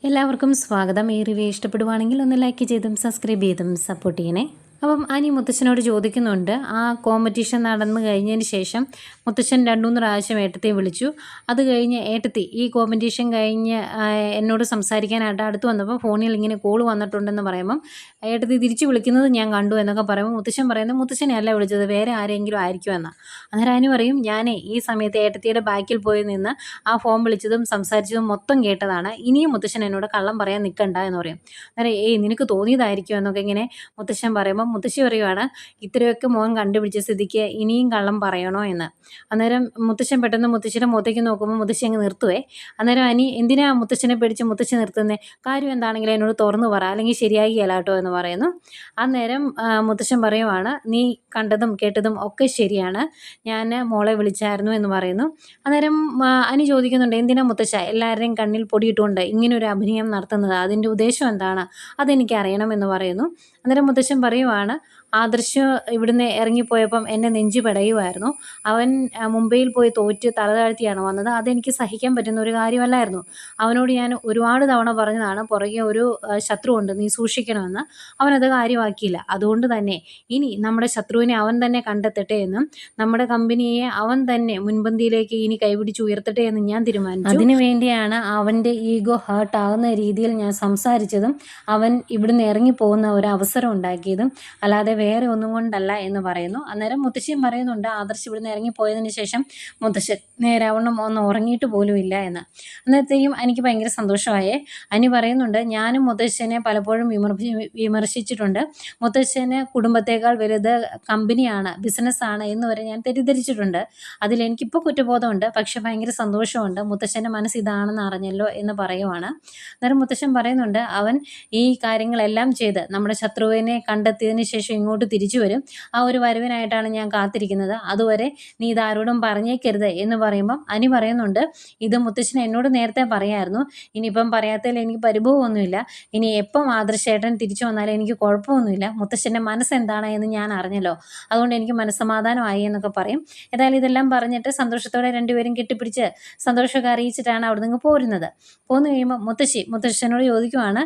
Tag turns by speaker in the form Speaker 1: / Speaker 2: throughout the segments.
Speaker 1: എല്ലാവർക്കും സ്വാഗതം. ഈ റിവ്യൂ ഇഷ്ടപ്പെടുവാണെങ്കിൽ ഒന്ന് ലൈക്ക് ചെയ്തും സബ്സ്ക്രൈബ് ചെയ്തും സപ്പോർട്ട് ചെയ്യണേ. അപ്പം അനി മുത്തശ്ശനോട് ചോദിക്കുന്നുണ്ട്, ആ കോമ്പറ്റീഷൻ നടന്നു കഴിഞ്ഞതിന് ശേഷം മുത്തശ്ശൻ 2-3 പ്രാവശ്യം ഏട്ടത്തെ വിളിച്ചു. അത് കഴിഞ്ഞ് ഏട്ടത്തി ഈ കോമ്പറ്റീഷൻ കഴിഞ്ഞ് എന്നോട് സംസാരിക്കാനായിട്ട് അടുത്ത് വന്നപ്പോൾ ഫോണിൽ ഇങ്ങനെ കോൾ വന്നിട്ടുണ്ടെന്ന് പറയുമ്പം ഏട്ടത്തി തിരിച്ച് വിളിക്കുന്നത് ഞാൻ കണ്ടു എന്നൊക്കെ പറയുമ്പോൾ മുത്തശ്ശൻ പറയുന്നത് മുത്തശ്ശനെ അല്ല വിളിച്ചത്, വേറെ ആരെങ്കിലും ആയിരിക്കും എന്നാണ്. അന്നേരം അനി പറയും, ഞാനേ ഈ സമയത്ത് ഏട്ടത്തിയുടെ ബാക്കിൽ പോയി നിന്ന് ആ ഫോൺ വിളിച്ചതും സംസാരിച്ചതും മൊത്തം കേട്ടതാണ്. ഇനിയും മുത്തശ്ശൻ എന്നോട് കള്ളം പറയാൻ നിൽക്കണ്ട എന്ന് പറയും. അന്നേരം നിനക്ക് തോന്നിയതായിരിക്കും എന്നൊക്കെ ഇങ്ങനെ മുത്തശ്ശൻ പറയുമ്പോൾ മുത്തശ്ശി പറയുവാണ്, ഇത്രയൊക്കെ മോൻ കണ്ടുപിടിച്ച സ്ഥിതിക്ക് ഇനിയും കള്ളം പറയണോ എന്ന്. അന്നേരം മുത്തശ്ശൻ പെട്ടെന്ന് മുത്തശ്ശിയുടെ മുഖത്തേക്ക് നോക്കുമ്പോൾ മുത്തശ്ശി അങ്ങ് നിർത്തുവേ. അന്നേരം അനി എന്തിനാ മുത്തശ്ശനെ പേടിച്ച് മുത്തശ്ശി നിർത്തുന്നേ, കാര്യം എന്താണെങ്കിലും എന്നോട് തുറന്നു പറ, അല്ലെങ്കിൽ ശരിയാകില്ല കേട്ടോ എന്ന് പറയുന്നു. അന്നേരം മുത്തശ്ശൻ പറയുവാണ്, നീ കണ്ടതും കേട്ടതും ഒക്കെ ശരിയാണ്, ഞാൻ മോളെ വിളിച്ചായിരുന്നു എന്ന് പറയുന്നു. അന്നേരം അനി ചോദിക്കുന്നുണ്ട്, എന്തിനാ മുത്തശ്ശ എല്ലാവരുടെയും കണ്ണിൽ പൊടിയിട്ടുകൊണ്ട് ഇങ്ങനൊരു അഭിനയം നടത്തുന്നത്, അതിൻ്റെ ഉദ്ദേശം എന്താണ്, അതെനിക്ക് അറിയണമെന്ന് പറയുന്നു. അന്നേരം മുത്തശ്ശൻ പറയുവാണ്, ആദർശ് ഇവിടുന്ന് ഇറങ്ങിപ്പോയപ്പം എൻ്റെ നെഞ്ച് പിടയുമായിരുന്നു. അവൻ മുംബൈയിൽ പോയി തോറ്റ് തല താഴ്ത്തിയാണ് വന്നത്. അതെനിക്ക് സഹിക്കാൻ പറ്റുന്ന ഒരു കാര്യമല്ലായിരുന്നു. അവനോട് ഞാൻ ഒരുപാട് തവണ പറഞ്ഞതാണ്, പുറകെ ഒരു ശത്രുവുണ്ട്, നീ സൂക്ഷിക്കണമെന്ന്. അവനത് കാര്യമാക്കിയില്ല. അതുകൊണ്ട് തന്നെ ഇനി നമ്മുടെ ശത്രുവിനെ അവൻ തന്നെ കണ്ടെത്തട്ടെ എന്നും നമ്മുടെ കമ്പനിയെ അവൻ തന്നെ മുൻപന്തിയിലേക്ക് ഇനി കൈപിടിച്ച് ഉയർത്തട്ടെ എന്നും ഞാൻ തീരുമാനിച്ചു. അതിനു വേണ്ടിയാണ് അവൻ്റെ ഈഗോ ഹേർട്ട് ആകുന്ന രീതിയിൽ ഞാൻ സംസാരിച്ചതും അവൻ ഇവിടുന്ന് ഇറങ്ങിപ്പോകുന്ന ഒരു അവസരം ഉണ്ടാക്കിയതും, അല്ലാതെ വേറെ ഒന്നും കൊണ്ടല്ല എന്ന് പറയുന്നു. അന്നേരം മുത്തശ്ശിയും പറയുന്നുണ്ട്, ആദർശ് ഇവിടുന്ന് ഇറങ്ങിപ്പോയതിന് ശേഷം മുത്തശ്ശൻ നേരാവണ്ണം ഒന്ന് ഉറങ്ങിയിട്ട് പോലും ഇല്ല എന്ന്. അന്നേരത്തെയും എനിക്ക് ഭയങ്കര സന്തോഷമായേ. അനി പറയുന്നുണ്ട്, ഞാനും മുത്തശ്ശനെ പലപ്പോഴും വിമർശിച്ചിട്ടുണ്ട്. മുത്തശ്ശന് കുടുംബത്തേക്കാൾ വലുത് കമ്പനിയാണ്, ബിസിനസ്സാണ് എന്ന് വരെ ഞാൻ തെറ്റിദ്ധരിച്ചിട്ടുണ്ട്. അതിലെനിക്കിപ്പോൾ കുറ്റബോധമുണ്ട്, പക്ഷെ ഭയങ്കര സന്തോഷമുണ്ട്, മുത്തശ്ശൻ്റെ മനസ്സ് ഇതാണെന്ന് അറിഞ്ഞല്ലോ എന്ന് പറയുവാണ്. അന്നേരം മുത്തശ്ശൻ പറയുന്നുണ്ട്, അവൻ ഈ കാര്യങ്ങളെല്ലാം ചെയ്ത് നമ്മുടെ ശത്രുവിനെ കണ്ടെത്തിയതിന് ശേഷം ഇങ്ങോട്ട് തിരിച്ചു വരും. ആ ഒരു വരവിനായിട്ടാണ് ഞാൻ കാത്തിരിക്കുന്നത്. അതുവരെ നീ ഇതാരോടും പറഞ്ഞേക്കരുത് എന്ന് പറയുമ്പം അനി പറയുന്നുണ്ട്, ഇത് മുത്തശ്ശൻ എന്നോട് നേരത്തെ പറയായിരുന്നു, ഇനിയിപ്പം പറയാത്തതിൽ എനിക്ക് പരിഭവമൊന്നുമില്ല. ഇനി എപ്പം ആദർശേട്ടൻ തിരിച്ചു വന്നാലും എനിക്ക് കുഴപ്പമൊന്നുമില്ല. മുത്തശ്ശൻ്റെ മനസ്സെന്താണ് എന്ന് ഞാൻ അറിഞ്ഞല്ലോ, അതുകൊണ്ട് എനിക്ക് മനസ്സമാധാനമായി എന്നൊക്കെ പറയും. ഏതായാലും ഇതെല്ലാം പറഞ്ഞിട്ട് സന്തോഷത്തോടെ രണ്ടുപേരും കെട്ടിപ്പിടിച്ച് സന്തോഷമൊക്കെ അറിയിച്ചിട്ടാണ് അവിടെ നിന്ന് പോരുന്നത്. പോന്നു കഴിയുമ്പോൾ മുത്തശ്ശനോട് ചോദിക്കുവാണ്,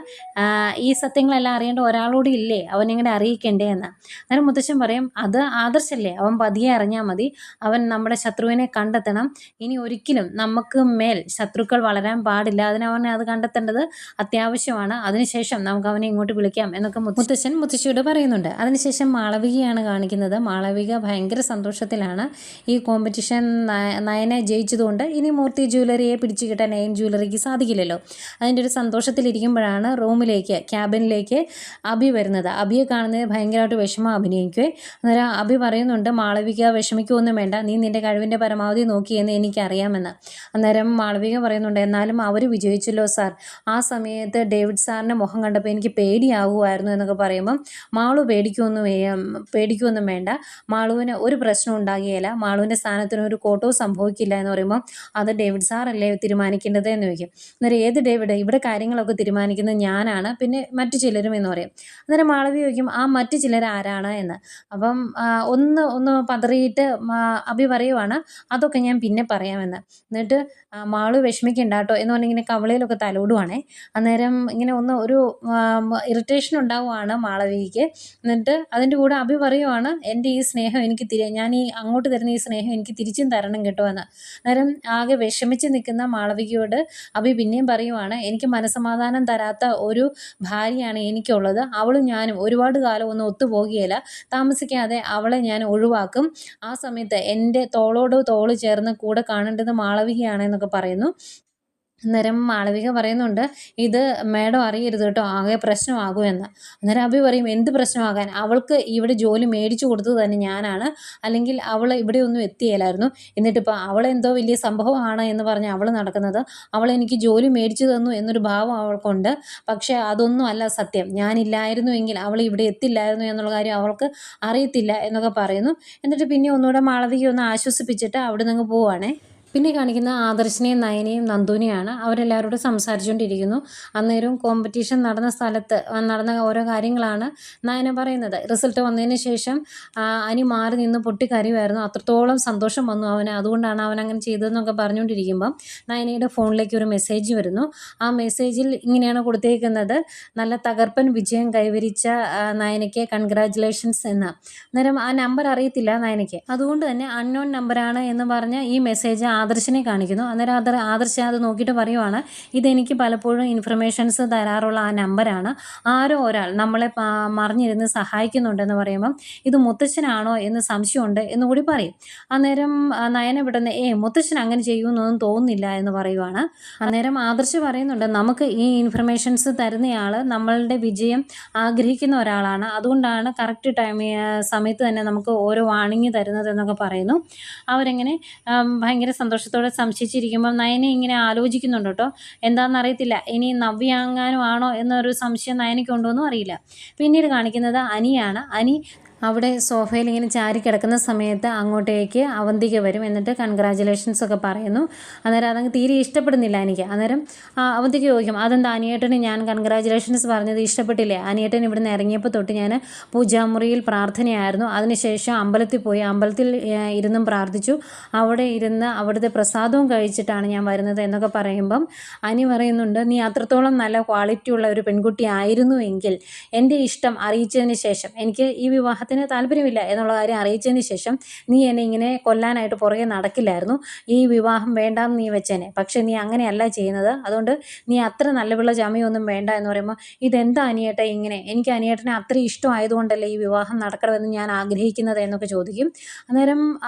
Speaker 1: ഈ സത്യങ്ങളെല്ലാം അറിയേണ്ട ഒരാളോട് ഇല്ലേ, അവനെങ്ങനെ അറിയിക്കണ്ടേ എന്ന്. അന്നേരം മുത്തശ്ശൻ പറയും, അത് ആദർശല്ലേ, അവൻ പതിയെ അറിഞ്ഞാൽ മതി, അവൻ നമ്മുടെ ശത്രുവിനെ കണ്ടെത്തണം. ഇനി ഒരിക്കലും നമുക്ക് മേൽ ശത്രുക്കൾ വളരാൻ പാടില്ല, അതിനവനെ അത് കണ്ടെത്തേണ്ടത് അത്യാവശ്യമാണ്. അതിനുശേഷം നമുക്ക് അവനെ ഇങ്ങോട്ട് വിളിക്കാം എന്നൊക്കെ മുത്തശ്ശൻ മുത്തശ്ശിയോട് പറയുന്നുണ്ട്. അതിനുശേഷം മാളവികയാണ് കാണിക്കുന്നത്. മാളവിക ഭയങ്കര സന്തോഷത്തിലാണ്. ഈ കോമ്പറ്റീഷൻ നയനെ ജയിച്ചതുകൊണ്ട് ഇനി മൂർത്തി ജ്വല്ലറിയെ പിടിച്ചു കിട്ടാൻ നയൻ ജ്വല്ലറിക്ക് സാധിക്കില്ലല്ലോ. അതിൻ്റെ ഒരു സന്തോഷത്തിലിരിക്കുമ്പോഴാണ് റൂമിലേക്ക് ക്യാബിനിലേക്ക് അഭി വരുന്നത്. അഭിയെ കാണുന്നത് ഭയങ്കരമായിട്ട് വിഷമം അഭിനയിക്കുകയെ. അന്നേരം അഭി പറയുന്നുണ്ട്, മാളവിക വിഷമിക്കുകയൊന്നും വേണ്ട, നീ നിൻ്റെ കഴിവിൻ്റെ പരമാവധി നോക്കിയെന്ന് എനിക്കറിയാമെന്ന്. അന്നേരം മാളവിക പറയുന്നുണ്ട്, എന്നാലും അവർ വിജയിച്ചല്ലോ സാർ, ആ സമയത്ത് ഡേവിഡ് സാറിൻ്റെ മുഖം കണ്ടപ്പോൾ എനിക്ക് പേടിയാകുമായിരുന്നു എന്നൊക്കെ പറയുമ്പം മാളു പേടിക്കുകയൊന്നും വേണ്ട, മാളുവിന് ഒരു പ്രശ്നം ഉണ്ടാകുകയില്ല, മാളുവിൻ്റെ സ്ഥാനത്തിന് ഒരു കോട്ടവും സംഭവിക്കില്ല എന്ന് പറയുമ്പം അത് ഡേവിഡ് സാറല്ലേ തീരുമാനിക്കേണ്ടത് എന്ന് ചോദിക്കും. അന്നേരം ഏത് ഡേവിഡ്, ഇവിടെ കാര്യങ്ങളൊക്കെ തീരുമാനിക്കുന്നത് ഞാനാണ്, പിന്നെ മറ്റു ചിലരും എന്ന് പറയും. അന്നേരം മാളവി ചോദിക്കും, ആ മറ്റു ചിലർ ആരാണ് എന്ന്. അപ്പം ഒന്ന് പതറിയിട്ട് അഭി പറയുവാണ്, അതൊക്കെ ഞാൻ പിന്നെ പറയാമെന്ന്. എന്നിട്ട് മാളു വിഷമിക്കണ്ട കേട്ടോ എന്ന് പറഞ്ഞിങ്ങനെ കവളയിലൊക്കെ തലോടുവാണേ. അന്നേരം ഇങ്ങനെ ഒരു ഇറിറ്റേഷൻ ഉണ്ടാവുകയാണ് മാളവിക്ക്. എന്നിട്ട് അതിൻ്റെ കൂടെ അഭി പറയുവാണ്, എൻ്റെ ഈ സ്നേഹം എനിക്ക് ഞാൻ ഈ അങ്ങോട്ട് തരുന്ന ഈ സ്നേഹം എനിക്ക് തിരിച്ചും തരണം കേട്ടോ എന്ന്. അന്നേരം ആകെ വിഷമിച്ച് നിൽക്കുന്ന മാളവികയോട് അഭി പിന്നെയും പറയുവാണ്, എനിക്ക് മനസ്സമാധാനം തരാത്ത ഒരു ഭാര്യയാണ് എനിക്കുള്ളത്, അവളും ഞാനും ഒരുപാട് കാലം ഒന്നും ഒത്തുപോകുകയില്ല, താമസിക്കാതെ അവളെ ഞാൻ ഒഴിവാക്കും, ആ സമയത്ത് എൻ്റെ തോളോട് തോള് ചേർന്ന് കൂടെ കാണേണ്ടത് മാളവികയാണ് എന്നൊക്കെ പറയുന്നു. അന്നേരം മാളവിക പറയുന്നുണ്ട്, ഇത് മേഡം അറിയരുത് കേട്ടോ, ആകെ പ്രശ്നമാകുമെന്ന്. അന്നേരം അഭി പറയും, എന്ത് പ്രശ്നമാകാൻ, അവൾക്ക് ഇവിടെ ജോലി മേടിച്ചു കൊടുത്തത് തന്നെ ഞാനാണ്, അല്ലെങ്കിൽ അവൾ ഇവിടെ ഒന്നും എത്തിയില്ലായിരുന്നു, എന്നിട്ടിപ്പോൾ അവളെന്തോ വലിയ സംഭവമാണ് എന്ന് പറഞ്ഞ് അവൾ നടക്കുന്നത്, അവളെനിക്ക് ജോലി മേടിച്ചു തന്നു എന്നൊരു ഭാവം അവൾക്കുണ്ട്, പക്ഷേ അതൊന്നും അല്ല സത്യം, ഞാനില്ലായിരുന്നുവെങ്കിൽ അവൾ ഇവിടെ എത്തില്ലായിരുന്നു എന്നുള്ള കാര്യം അവൾക്ക് അറിയത്തില്ല എന്നൊക്കെ പറയുന്നു. എന്നിട്ട് പിന്നെ ഒന്നുകൂടെ മാളവിക ഒന്ന് ആശ്വസിപ്പിച്ചിട്ട് അവിടെ നിന്ന് പോവുകയാണേ. പിന്നെ കാണിക്കുന്ന ആദർശിനെയും നയനെയും നന്ദുവിനെയാണ്. അവരെല്ലാവരോടും സംസാരിച്ചുകൊണ്ടിരിക്കുന്നു. അന്നേരവും കോമ്പറ്റീഷൻ നടന്ന സ്ഥലത്ത് നടന്ന ഓരോ കാര്യങ്ങളാണ് നയന പറയുന്നത്. റിസൾട്ട് വന്നതിന് ശേഷം അനി മാറി നിന്ന് പൊട്ടിക്കരയുമായിരുന്നു. അത്രത്തോളം സന്തോഷം വന്നു അവന്, അതുകൊണ്ടാണ് അവൻ അങ്ങനെ ചെയ്തതെന്നൊക്കെ പറഞ്ഞുകൊണ്ടിരിക്കുമ്പം നയനയുടെ ഫോണിലേക്ക് ഒരു മെസ്സേജ് വരുന്നു. ആ മെസ്സേജിൽ ഇങ്ങനെയാണ് കൊടുത്തേക്കുന്നത്: നല്ല തകർപ്പൻ വിജയം കൈവരിച്ച നയനയ്ക്ക് കൺഗ്രാജുലേഷൻസ് എന്ന്. അന്നേരം ആ നമ്പർ അറിയത്തില്ല നയനയ്ക്ക്, അതുകൊണ്ട് തന്നെ അൺനോൺ നമ്പറാണ് എന്ന് പറഞ്ഞ് ഈ മെസ്സേജ് ആദർശിനെ കാണിക്കുന്നു. അന്നേരം ആദർശ അത് നോക്കിയിട്ട് പറയുവാണ്, ഇതെനിക്ക് പലപ്പോഴും ഇൻഫർമേഷൻസ് തരാറുള്ള ആ നമ്പറാണ്, ആരോ ഒരാൾ നമ്മളെ മറിഞ്ഞിരുന്ന് സഹായിക്കുന്നുണ്ടെന്ന് പറയുമ്പം ഇത് മുത്തശ്ശനാണോ എന്ന് സംശയമുണ്ട് എന്നുകൂടി പറയും. അന്നേരം നയന പെട്ടെന്ന് മുത്തശ്ശൻ അങ്ങനെ ചെയ്യുമെന്നൊന്നും തോന്നുന്നില്ല എന്ന് പറയുവാണ്. അന്നേരം ആദർശ് പറയുന്നുണ്ട്, നമുക്ക് ഈ ഇൻഫർമേഷൻസ് തരുന്നയാൾ നമ്മളുടെ വിജയം ആഗ്രഹിക്കുന്ന ഒരാളാണ്, അതുകൊണ്ടാണ് കറക്റ്റ് സമയത്ത് തന്നെ നമുക്ക് ഓരോ വാണിംഗ് തരുന്നത് എന്നൊക്കെ പറയുന്നു. അവരെങ്ങനെ ഭയങ്കര സന്തോഷത്തോടെ സംശയിച്ചിരിക്കുമ്പം നയനെ ഇങ്ങനെ ആലോചിക്കുന്നുണ്ട് കേട്ടോ. എന്താണെന്ന് അറിയത്തില്ല, ഇനി നവ്യാങ്ങാനും ആണോ എന്നൊരു സംശയം നയനയ്ക്കുണ്ടോ എന്നും അറിയില്ല. പിന്നീട് കാണിക്കുന്നത് അനിയാണ്. അനി അവിടെ സോഫയിൽ ഇങ്ങനെ ചാരി കിടക്കുന്ന സമയത്ത് അങ്ങോട്ടേക്ക് അവന്തിക വരും. എന്നിട്ട് കൺഗ്രാജുലേഷൻസ് ഒക്കെ പറയുന്നു. അന്നേരം അതങ്ങ് തീരെ ഇഷ്ടപ്പെടുന്നില്ല എനിക്ക്. അന്നേരം അവന്തിക ചോദിക്കും, അതെന്താ അനിയേട്ടന് ഞാൻ കൺഗ്രാജുലേഷൻസ് പറഞ്ഞത് ഇഷ്ടപ്പെട്ടില്ലേ? അനിയേട്ടൻ ഇവിടുന്ന് ഇറങ്ങിയപ്പോൾ തൊട്ട് ഞാൻ പൂജാമുറിയിൽ പ്രാർത്ഥനയായിരുന്നു, അതിനുശേഷം അമ്പലത്തിൽ പോയി, അമ്പലത്തിൽ ഇരുന്നും പ്രാർത്ഥിച്ചു, അവിടെ ഇരുന്ന് അവിടുത്തെ പ്രസാദവും കഴിച്ചിട്ടാണ് ഞാൻ വരുന്നത് എന്നൊക്കെ പറയുമ്പം അനി പറയുന്നുണ്ട്, നീ അത്രത്തോളം നല്ല ക്വാളിറ്റിയുള്ള ഒരു പെൺകുട്ടി ആയിരുന്നുവെങ്കിൽ എൻ്റെ ഇഷ്ടം അറിയിച്ചതിന് ശേഷം, എനിക്ക് ഈ വിവാഹത്തിന് താല്പര്യമില്ല എന്നുള്ള കാര്യം അറിയിച്ചതിന് ശേഷം നീ എന്നെ ഇങ്ങനെ കൊല്ലാനായിട്ട് പുറകെ നടക്കില്ലായിരുന്നു, ഈ വിവാഹം വേണ്ടാന്ന് നീ വെച്ചേനെ. പക്ഷേ നീ അങ്ങനെയല്ല ചെയ്യുന്നത്, അതുകൊണ്ട് നീ അത്ര നല്ല പിള്ള ജാമ്യമൊന്നും വേണ്ട എന്ന് പറയുമ്പോൾ, ഇതെന്താ അനിയേട്ട ഇങ്ങനെ, എനിക്ക് അനിയേട്ടനെ അത്ര ഇഷ്ടമായതുകൊണ്ടല്ലേ ഈ വിവാഹം നടക്കണമെന്ന് ഞാൻ ആഗ്രഹിക്കുന്നത് എന്നൊക്കെ ചോദിക്കും. അന്നേരം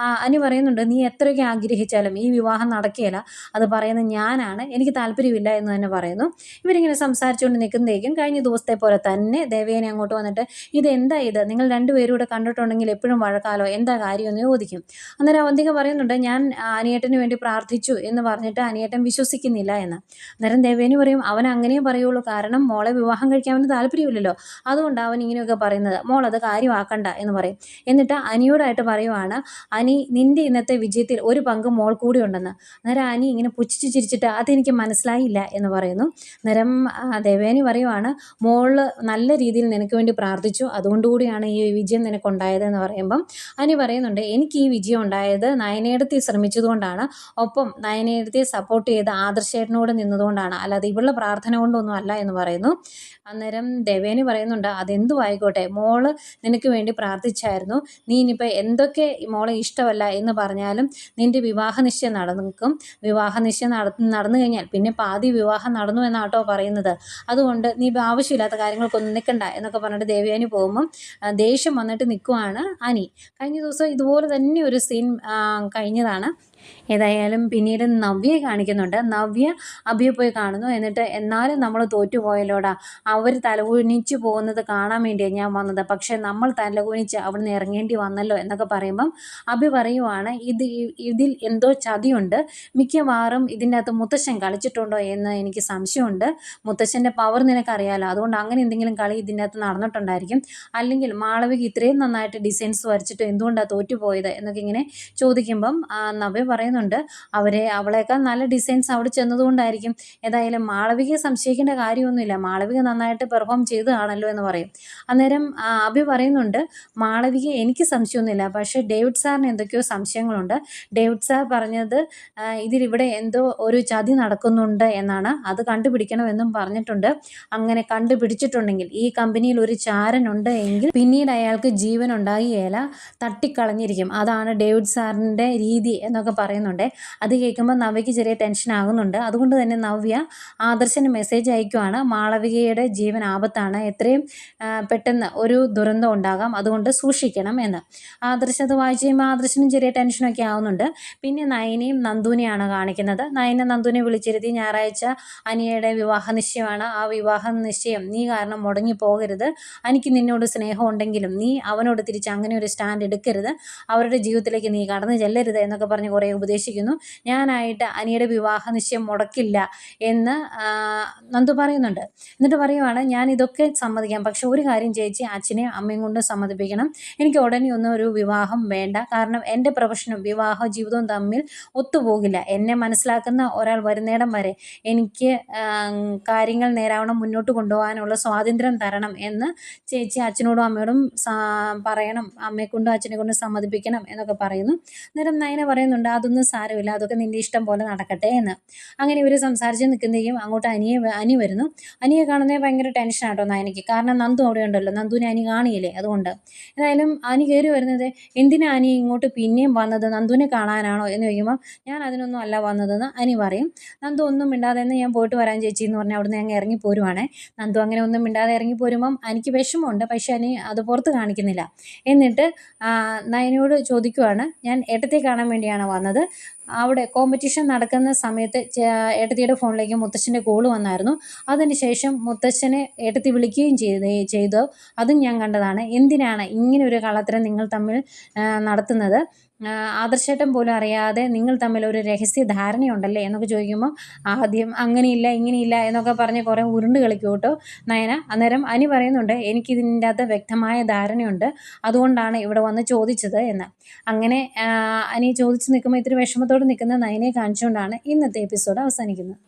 Speaker 1: അനി പറയുന്നുണ്ട്, നീ എത്രയൊക്കെ ആഗ്രഹിച്ചാലും ഈ വിവാഹം നടക്കുകയില്ല, അത് പറയുന്നത് ഞാനാണ്, എനിക്ക് താല്പര്യമില്ല എന്ന് തന്നെ പറയുന്നു. ഇവരിങ്ങനെ സംസാരിച്ചുകൊണ്ട് നിൽക്കുന്നതേക്കും കഴിഞ്ഞ ദിവസത്തെ പോലെ തന്നെ ദേവയാനി അങ്ങോട്ട് വന്നിട്ട്, ഇതെന്താ ഇത്, നിങ്ങൾ രണ്ടുപേരും ഇവിടെ കണ്ടിട്ടുണ്ടെങ്കിൽ എപ്പോഴും വഴക്കാലോ, എന്താ കാര്യമെന്ന് ചോദിക്കും. അന്നേരം അവന്തിക പറയുന്നുണ്ട്, ഞാൻ അനിയേട്ടന് വേണ്ടി പ്രാർത്ഥിച്ചു എന്ന് പറഞ്ഞിട്ട് അനിയേട്ടൻ വിശ്വസിക്കുന്നില്ല എന്ന്. അന്നേരം ദേവയാനി പറയും, അവൻ അങ്ങനെയേ പറയുള്ളൂ, കാരണം മോളെ വിവാഹം കഴിക്കാൻ അവന് താല്പര്യമില്ലല്ലോ, അതുകൊണ്ട് അവൻ ഇങ്ങനെയൊക്കെ പറയുന്നത്, മോളത് കാര്യമാക്കണ്ട എന്ന് പറയും. എന്നിട്ട് അനിയോടായിട്ട് പറയുവാണ്, അനി നിൻ്റെ ഇന്നത്തെ വിജയത്തിൽ ഒരു പങ്ക് മോൾ കൂടി ഉണ്ടെന്ന്. അന്നേരം അനി ഇങ്ങനെ പുച്ഛിച്ച് ചിരിച്ചിട്ട്, അതെനിക്ക് മനസ്സിലായില്ല എന്ന് പറയുന്നു. അന്നേരം ദേവയാനി പറയുവാണ്, മോള് നല്ല രീതിയിൽ നിനക്ക് വേണ്ടി പ്രാർത്ഥിച്ചു, അതുകൊണ്ടുകൂടിയാണ് ഈ വിജയം നിനക്കുണ്ടായതെന്ന് പറയുമ്പം അനി പറയുന്നുണ്ട്, എനിക്ക് ഈ വിജയം ഉണ്ടായത് നയനേടത്തി ശ്രമിച്ചതുകൊണ്ടാണ്, ഒപ്പം നയനേടത്തിയെ സപ്പോർട്ട് ചെയ്ത് ആദർശേട്ടനോട് നിന്നതുകൊണ്ടാണ്, അല്ലാതെ ഇവളുടെ പ്രാർത്ഥന കൊണ്ടൊന്നും അല്ല എന്ന് പറയുന്നു. അന്നേരം ദേവയാനി പറയുന്നുണ്ട്, അതെന്തും ആയിക്കോട്ടെ, മോള് നിനക്ക് വേണ്ടി പ്രാർത്ഥിച്ചായിരുന്നു, നീ ഇനിയിപ്പോൾ എന്തൊക്കെ മോളെ ഇഷ്ടമല്ല എന്ന് പറഞ്ഞാലും നിൻ്റെ വിവാഹ നിശ്ചയം നടക്കും, വിവാഹ നിശ്ചയം നടന്നു കഴിഞ്ഞാൽ പിന്നെ പാതി വിവാഹം നടന്നു എന്നാട്ടോ പറയുന്നത്, അതുകൊണ്ട് നീ ആവശ്യമില്ലാത്ത കാര്യങ്ങൾക്കൊന്നും നിൽക്കണ്ട എന്നൊക്കെ പറഞ്ഞിട്ട് ദേവയാനി പോകുമ്പം ദേഷ്യം വന്നിട്ട് നിൽക്കുവാണ് അനി. കഴിഞ്ഞ ദിവസം ഇതുപോലെ തന്നെ ഒരു സീൻ കഴിഞ്ഞതാണ്. ഏതായാലും പിന്നീട് നവ്യയെ കാണിക്കുന്നുണ്ട്. നവ്യ അഭിയെ പോയി കാണുന്നു. എന്നിട്ട്, എന്നാലും നമ്മൾ തോറ്റുപോയല്ലോടാ, അവർ തലകുനിച്ച് പോകുന്നത് കാണാൻ വേണ്ടിയാണ് ഞാൻ വന്നത്, പക്ഷേ നമ്മൾ തലകുനിച്ച് അവിടുന്ന് ഇറങ്ങേണ്ടി വന്നല്ലോ എന്നൊക്കെ പറയുമ്പം അഭി പറയുവാണ്, ഇതിൽ എന്തോ ചതിയുണ്ട്, മിക്കവാറും ഇതിൻ്റെ അകത്ത് മുത്തശ്ശൻ കളിച്ചിട്ടുണ്ടോ എന്ന് എനിക്ക് സംശയമുണ്ട്, മുത്തശ്ശൻ്റെ പവർ നിനക്കറിയാലോ, അതുകൊണ്ട് അങ്ങനെ എന്തെങ്കിലും കളി ഇതിൻ്റെ അകത്ത് നടന്നിട്ടുണ്ടായിരിക്കും, അല്ലെങ്കിൽ മാളവിക ഇത്രയും നന്നായിട്ട് ഡിസൈൻസ് വരച്ചിട്ട് എന്തുകൊണ്ടാണ് തോറ്റുപോയത് എന്നൊക്കെ ഇങ്ങനെ ചോദിക്കുമ്പം നവ്യ പറയുന്നുണ്ട്, അവളേക്കാൾ നല്ല ഡിസൈൻസ് അവിടെ ചെന്നതുകൊണ്ടായിരിക്കും, ഏതായാലും മാളവികയെ സംശയിക്കേണ്ട കാര്യമൊന്നുമില്ല, മാളവിക നന്നായിട്ട് പെർഫോം ചെയ്തതാണല്ലോ എന്ന് പറയും. അന്നേരം അഭി പറയുന്നുണ്ട്, മാളവിക എനിക്ക് സംശയമൊന്നുമില്ല, പക്ഷേ ഡേവിഡ് സാറിന് എന്തൊക്കെയോ സംശയങ്ങളുണ്ട്, ഡേവിഡ് സാർ പറഞ്ഞത് ഇതിലിവിടെ എന്തോ ഒരു ചതി നടക്കുന്നുണ്ട് എന്നാണ്, അത് കണ്ടുപിടിക്കണമെന്നും പറഞ്ഞിട്ടുണ്ട്, അങ്ങനെ കണ്ടുപിടിച്ചിട്ടുണ്ടെങ്കിൽ ഈ കമ്പനിയിൽ ഒരു ചാരനുണ്ട് എങ്കിൽ പിന്നീട് അയാൾക്ക് ജീവൻ ഉണ്ടാകുകയില്ല, തട്ടിക്കളഞ്ഞിരിക്കും, അതാണ് ഡേവിഡ് സാറിൻ്റെ രീതി എന്നൊക്കെ പറയുന്നുണ്ട്. അത് കേൾക്കുമ്പോൾ നവ്യയ്ക്ക് ചെറിയ ടെൻഷൻ ആകുന്നുണ്ട്. അതുകൊണ്ട് തന്നെ നവ്യ ആദർശന് മെസ്സേജ് അയക്കുവാണ്, മാളവികയുടെ ജീവൻ ആപത്താണ്, എത്രയും പെട്ടെന്ന് ഒരു ദുരന്തം ഉണ്ടാകാം, അതുകൊണ്ട് സൂക്ഷിക്കണം എന്ന്. ആദർശ് അത് വായിച്ച് കഴിയുമ്പോൾ ആദർശനും ചെറിയ ടെൻഷനൊക്കെ ആവുന്നുണ്ട്. പിന്നെ നയനയും നന്ദുവിനെയാണ് കാണിക്കുന്നത്. നയന നന്ദുവിനെ വിളിച്ചിരുത്തി, ഞായറാഴ്ച അനിയയുടെ വിവാഹ നിശ്ചയമാണ്, ആ വിവാഹ നിശ്ചയം നീ കാരണം മുടങ്ങി പോകരുത്, എനിക്ക് നിന്നോട് സ്നേഹമുണ്ടെങ്കിലും നീ അവനോട് തിരിച്ച് അങ്ങനെ ഒരു സ്റ്റാൻഡ് എടുക്കരുത്, അവരുടെ ജീവിതത്തിലേക്ക് നീ കടന്നു ചെല്ലരുത് എന്നൊക്കെ പറഞ്ഞ് കുറേ കുറേ ഉപദേശിക്കുന്നു. ഞാനായിട്ട് അനിയുടെ വിവാഹ നിശ്ചയം മുടക്കില്ല എന്ന് നന്ദു പറയുന്നുണ്ട്. എന്നിട്ട് പറയുവാണ്, ഞാൻ ഇതൊക്കെ സമ്മതിക്കാം, പക്ഷെ ഒരു കാര്യം ചേച്ചി അച്ഛനെയും അമ്മയും കൊണ്ട് സമ്മതിപ്പിക്കണം. എനിക്ക് ഉടനെ ഒന്നും ഒരു വിവാഹം വേണ്ട. കാരണം എൻ്റെ പ്രൊഫഷനും വിവാഹ ജീവിതവും തമ്മിൽ ഒത്തുപോകില്ല. എന്നെ മനസ്സിലാക്കുന്ന ഒരാൾ വരുന്നിടം വരെ എനിക്ക് കാര്യങ്ങൾ നേരാവണ്ണം മുന്നോട്ട് കൊണ്ടുപോകാനുള്ള സ്വാതന്ത്ര്യം തരണം എന്ന് ചേച്ചി അച്ഛനോടും അമ്മയോടും പറയണം, അമ്മയെക്കൊണ്ടും അച്ഛനെ കൊണ്ടും സമ്മതിപ്പിക്കണം എന്നൊക്കെ പറയുന്നു. അന്നേരം നയന പറയുന്നുണ്ട്, അതൊന്നും സാരമില്ല, അതൊക്കെ നിൻ്റെ ഇഷ്ടം പോലെ നടക്കട്ടെ എന്ന്. അങ്ങനെ ഇവർ സംസാരിച്ച് നിൽക്കുന്നതെയും അങ്ങോട്ട് അനി വരുന്നു. അനിയെ കാണുന്നത് ഭയങ്കര ടെൻഷനാട്ടോ നയനയ്ക്ക്. കാരണം നന്ദു അവിടെ ഉണ്ടല്ലോ, നന്ദുവിനെ അനി കാണിയില്ലേ, അതുകൊണ്ട്. ഏതായാലും അനി കയറി വരുന്നത്, എന്തിനാ അനി ഇങ്ങോട്ട് പിന്നെയും വന്നത്, നന്ദുവിനെ കാണാനാണോ എന്ന് ചോദിക്കുമ്പോൾ, ഞാൻ അതിനൊന്നും അല്ല വന്നതെന്ന് അനി പറയും. നന്ദു ഒന്നും മിണ്ടാതെ എന്ന് ഞാൻ പോയിട്ട് വരാൻ ചേച്ചി എന്ന് പറഞ്ഞാൽ അവിടുന്ന് ഞങ്ങൾ ഇറങ്ങി പോരുവാണേ. നന്ദു അങ്ങനെ ഒന്നും മിണ്ടാതെ ഇറങ്ങി പോരുമ്പം എനിക്ക് വിഷമമുണ്ട്, പക്ഷെ അനി അത് പുറത്ത് കാണിക്കുന്നില്ല. എന്നിട്ട് നയനയോട് ചോദിക്കുവാണ്, ഞാൻ ഏട്ടത്തെ കാണാൻ വേണ്ടിയാണ് വന്നത്. അവിടെ കോമ്പറ്റീഷൻ നടക്കുന്ന സമയത്ത് ഏട്ടത്തിയുടെ ഫോണിലേക്ക് മുത്തശ്ശൻ്റെ കോൾ വന്നായിരുന്നു. അതിന് ശേഷം മുത്തശ്ശനെ ഏട്ടത്തി വിളിക്കുകയും ചെയ്തു. അതും ഞാൻ കണ്ടതാണ്. എന്തിനാണ് ഇങ്ങനെ ഒരു കള്ളത്തരം നിങ്ങൾ തമ്മിൽ നടത്തുന്നത്? ആദർശേട്ടൻ പോലും അറിയാതെ നിങ്ങൾ തമ്മിൽ ഒരു രഹസ്യ ധാരണയുണ്ടല്ലേ എന്നൊക്കെ ചോദിക്കുമ്പോൾ ആദ്യം അങ്ങനെയില്ല ഇങ്ങനെയില്ല എന്നൊക്കെ പറഞ്ഞ് കുറേ ഉരുണ്ട് കളിക്കും കേട്ടോ നയന. അന്നേരം അനി പറയുന്നുണ്ട്, എനിക്കിതിൻ്റെ അകത്ത് വ്യക്തമായ ധാരണയുണ്ട്, അതുകൊണ്ടാണ് ഇവിടെ വന്ന് ചോദിച്ചത് എന്ന്. അങ്ങനെ അനി ചോദിച്ച് നിൽക്കുമ്പോൾ ഇത്തിരി വിഷമത്തോടെ നിൽക്കുന്ന നയനയെ കാണിച്ചുകൊണ്ടാണ് ഇന്നത്തെ എപ്പിസോഡ് അവസാനിക്കുന്നത്.